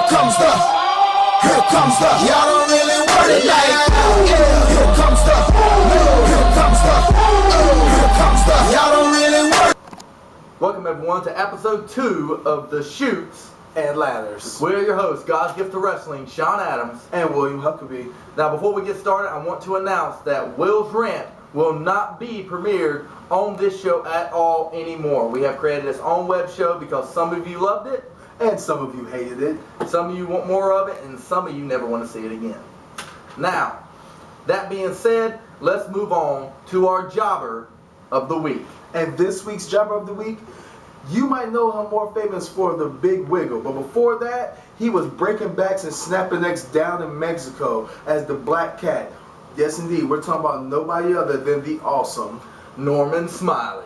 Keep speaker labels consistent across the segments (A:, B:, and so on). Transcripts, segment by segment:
A: y'all don't really want it like here comes the, y'all don't really want it.
B: Welcome everyone to episode 2 of The Chutes
C: and Ladders.
B: We're your hosts, God's Gift of Wrestling, Sean Adams
C: and William Huckabee.
B: Now before we get started, I want to announce that Will's Rant will not be premiered on this show at all anymore. We have created its own web show because some of you loved it,
C: and some of you hated it.
B: Some of you want more of it, and some of you never want to see it again. Now, that being said, let's move on to our jobber of the week.
C: And this week's jobber of the week, you might know him more famous for the Big Wiggle, but before that, he was breaking backs and snapping necks down in Mexico as the Black Cat. Yes, indeed, we're talking about nobody other than the awesome
B: Norman Smiley.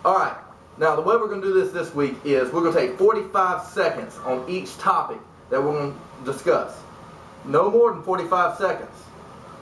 B: Alright, now the way we're going to do this week is we're going to take 45 seconds on each topic that we're going to discuss. No more than 45 seconds.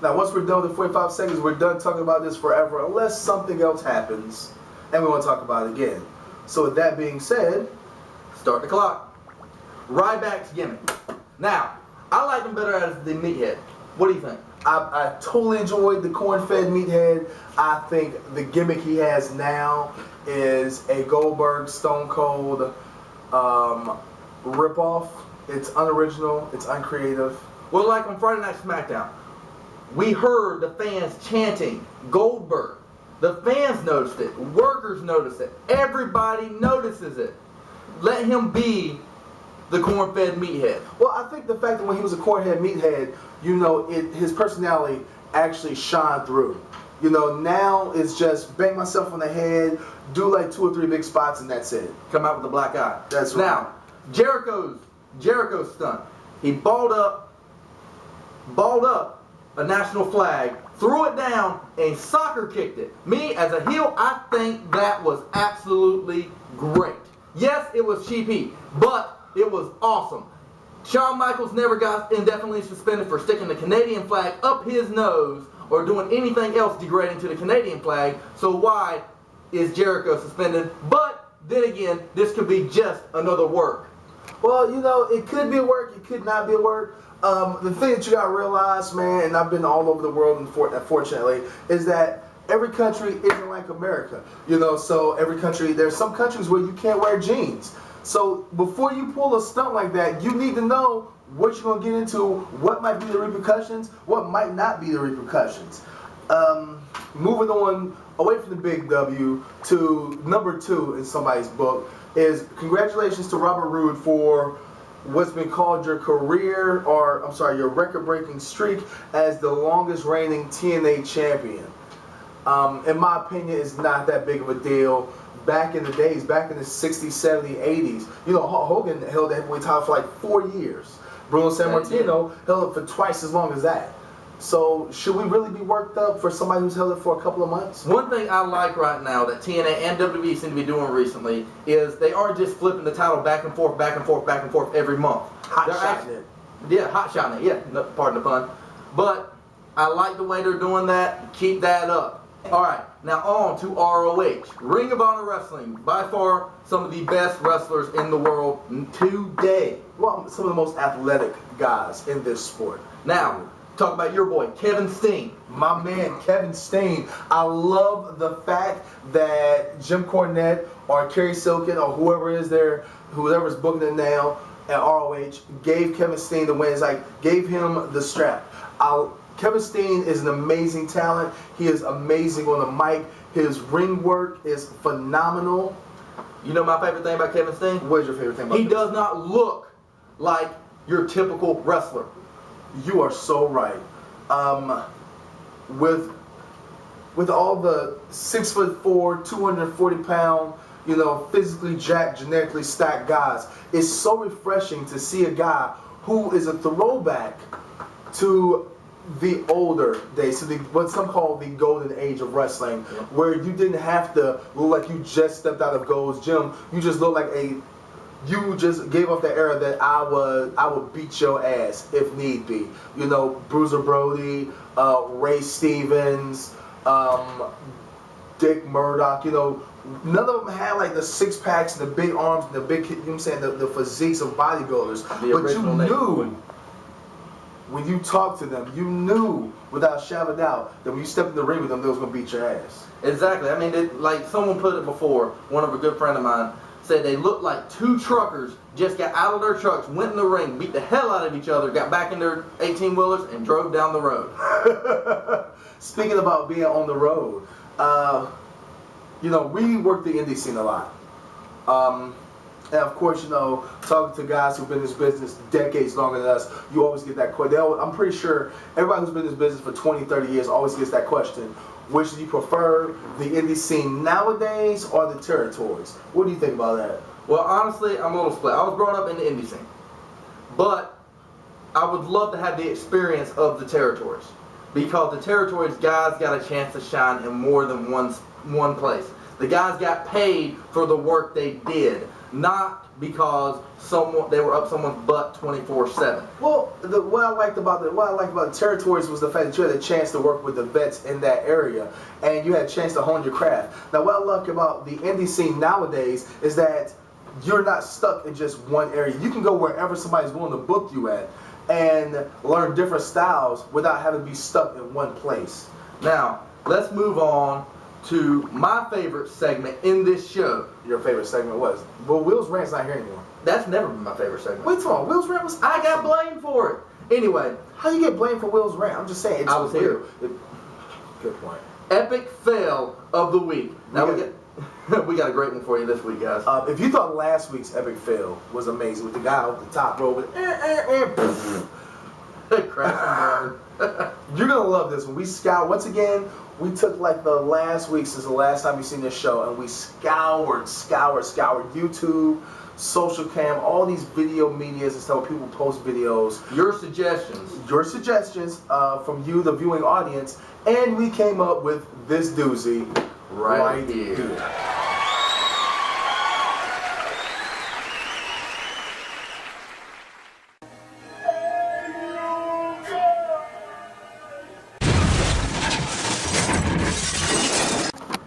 C: Now once we're done with the 45 seconds, we're done talking about this forever unless something else happens and we want to talk about it again. So with that being said,
B: start the clock. Ryback's gimmick. Now, I like him better as the meathead. What do you think?
C: I totally enjoyed the corn-fed meathead. I think the gimmick he has now is a Goldberg Stone Cold ripoff. It's unoriginal. It's uncreative.
B: Well, like on Friday Night SmackDown, we heard the fans chanting Goldberg. The fans noticed it. Workers noticed it. Everybody notices it. Let him be the corn-fed meathead.
C: Well, I think the fact that when he was a corn-fed meathead, you know, his personality actually shined through. You know, now it's just bang myself on the head, do like 2 or 3 big spots, and that's it.
B: Come out with a black eye.
C: That's right.
B: Now, Jericho's stunt. He balled up a national flag, threw it down, and soccer kicked it. Me, as a heel, I think that was absolutely great. Yes, it was cheapy, but it was awesome. Shawn Michaels never got indefinitely suspended for sticking the Canadian flag up his nose or doing anything else degrading to the Canadian flag, so why is Jericho suspended? But then again, this could be just another work.
C: Well, you know, it could be a work, it could not be a work. The thing that you gotta realize, man, and I've been all over the world, unfortunately, is that every country isn't like America. You know, so every country, there's some countries where you can't wear jeans. So before you pull a stunt like that, you need to know what you're going to get into, what might be the repercussions, what might not be the repercussions. Moving on away from the big W to number 2 in somebody's book is congratulations to Robert Roode for what's been called your your record-breaking streak as the longest reigning TNA champion. In my opinion, it's not that big of a deal. Back in the days, back in the 60s, 70s, 80s, you know, Hulk Hogan held the heavyweight title for like 4 years. Bruno Sammartino held it for twice as long as that. So should we really be worked up for somebody who's held it for a couple of months?
B: One thing I like right now that TNA and WWE seem to be doing recently is they aren't just flipping the title back and forth, back and forth, back and forth every month.
C: Hot-shotting it.
B: Yeah, hot-shotting it. Yeah, no, pardon the pun. But I like the way they're doing that. Keep that up. Alright, now on to ROH. Ring of Honor Wrestling. By far, some of the best wrestlers in the world today.
C: Well, some of the most athletic guys in this sport.
B: Now, talk about your boy, Kevin Steen.
C: My man, Kevin Steen. I love the fact that Jim Cornette or Kerry Silkin or whoever is there, whoever's booking it now at ROH, gave Kevin Steen the win. It's like, gave him the strap. Kevin Steen is an amazing talent. He is amazing on the mic. His ring work is phenomenal.
B: You know my favorite thing about Kevin Steen?
C: What is your favorite thing about
B: He
C: Kevin
B: does not look like your typical wrestler.
C: You are so right. With all the 6'4", 240-pound, physically jacked, genetically stacked guys, it's so refreshing to see a guy who is a throwback to the older days, to what some call the golden age of wrestling, where you didn't have to look like you just stepped out of Gold's Gym. You just look like you just gave up the era that I would beat your ass if need be. Bruiser Brody, Ray Stevens, Dick Murdoch. None of them had like the six packs and the big arms and the big, the physiques of bodybuilders. But you knew when you talked to them, you knew without a shadow of doubt that when you stepped in the ring with them, they was gonna beat your ass.
B: Exactly. I mean, like someone put it before. One of a good friend of mine said they looked like two truckers just got out of their trucks, went in the ring, beat the hell out of each other, got back in their 18-wheelers, and drove down the road.
C: Speaking about being on the road, we work the indie scene a lot. And of course, talking to guys who've been in this business decades longer than us, you always get that question. I'm pretty sure everybody who's been in this business for 20, 30 years always gets that question. Which do you prefer, the indie scene nowadays or the territories? What do you think about that?
B: Well, honestly, I'm a little split. I was brought up in the indie scene. But I would love to have the experience of the territories. Because the territories, guys got a chance to shine in more than one place. The guys got paid for the work they did, not because they were up someone's butt 24/7.
C: Well, what I liked about the territories was the fact that you had a chance to work with the vets in that area, and you had a chance to hone your craft. Now, what I like about the indie scene nowadays is that you're not stuck in just one area. You can go wherever somebody's willing to book you at and learn different styles without having to be stuck in one place.
B: Now, let's move on to my favorite segment in this show.
C: Your favorite segment was? Well, Will's Rant's not here anymore.
B: That's never been my favorite segment.
C: Wait, hold on. Will's Rant was awesome.
B: I got blamed for it. Anyway.
C: How you get blamed for Will's Rant? I'm just saying.
B: I was here.
C: Good point.
B: Epic fail of the week. Now we got a great one for you this week, guys.
C: If you thought last week's epic fail was amazing with the guy off the top rope with
B: crash and burn.
C: You're gonna love this one. We scoured once again. We took like the last week since the last time you've seen this show, and we scoured YouTube, social cam, all these video medias and stuff where people post videos.
B: Your suggestions
C: from you, the viewing audience, and we came up with this doozy right here.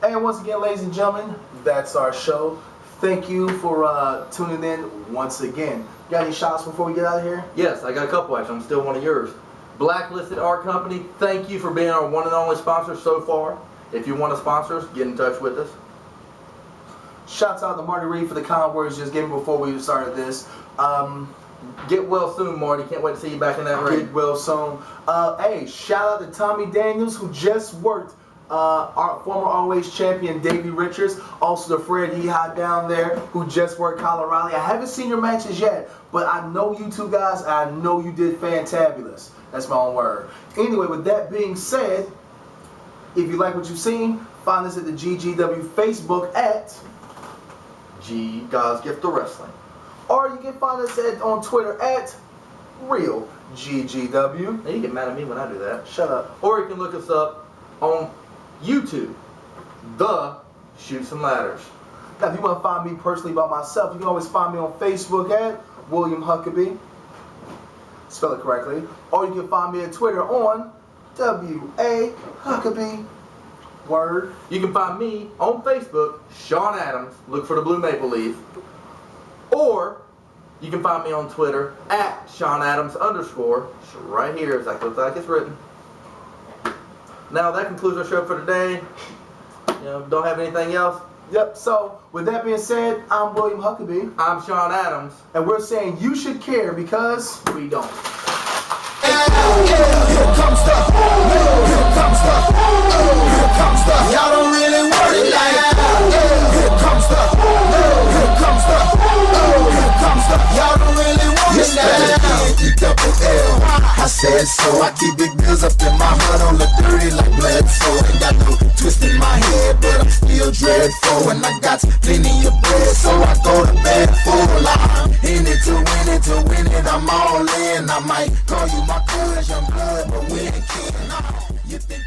C: And once again, ladies and gentlemen, that's our show. Thank you for tuning in once again. Got any shots before we get out of here?
B: Yes, I got a couple actually. I'm still one of yours. Blacklisted Art Company, thank you for being our one and only sponsor so far. If you want to sponsor us, get in touch with us.
C: Shouts out to Marty Reed for the kind words just gave me before we started this.
B: Get well soon, Marty. Can't wait to see you back in that ring.
C: Get well soon. Hey, shout out to Tommy Daniels who just worked our former ROH champion Davey Richards, also the Fred Yeehaw down there who just worked Colorado. I haven't seen your matches yet, but I know you two guys. I know you did fantabulous. That's my own word. Anyway, with that being said, if you like what you've seen, find us at the GGW Facebook at
B: G God's Gift of Wrestling,
C: or you can find us on Twitter at Real GGW.
B: Now you get mad at me when I do that.
C: Shut up.
B: Or you can look us up on YouTube, The Chutes and Ladders.
C: Now, if you want to find me personally by myself, you can always find me on Facebook at William Huckabee. Spell it correctly. Or you can find me on Twitter on W.A. Huckabee. Word.
B: You can find me on Facebook, Sean Adams. Look for the blue maple leaf. Or You can find me on Twitter at SeanAdams_. Right here, exactly like it's written. Now that concludes our show for today. Don't have anything else.
C: Yep. So with that being said, I'm William Huckabee,
B: I'm Sean Adams,
C: and we're saying you should care because
B: we don't.
A: Here comes the, here comes the, here comes the. Y'all don't really want it like that. Here comes the, here comes the, here comes the. Y'all don't really want it like that. I said so. I keep big bills up in my heart on the dirty like blood. So ain't got no twist in my head, but I'm still dreadful. And I got plenty of bread, so I go to bed full. I'm in it to win it, to win it. I'm all in. I might call you my cuz, young blood, but we ain't kidding. You think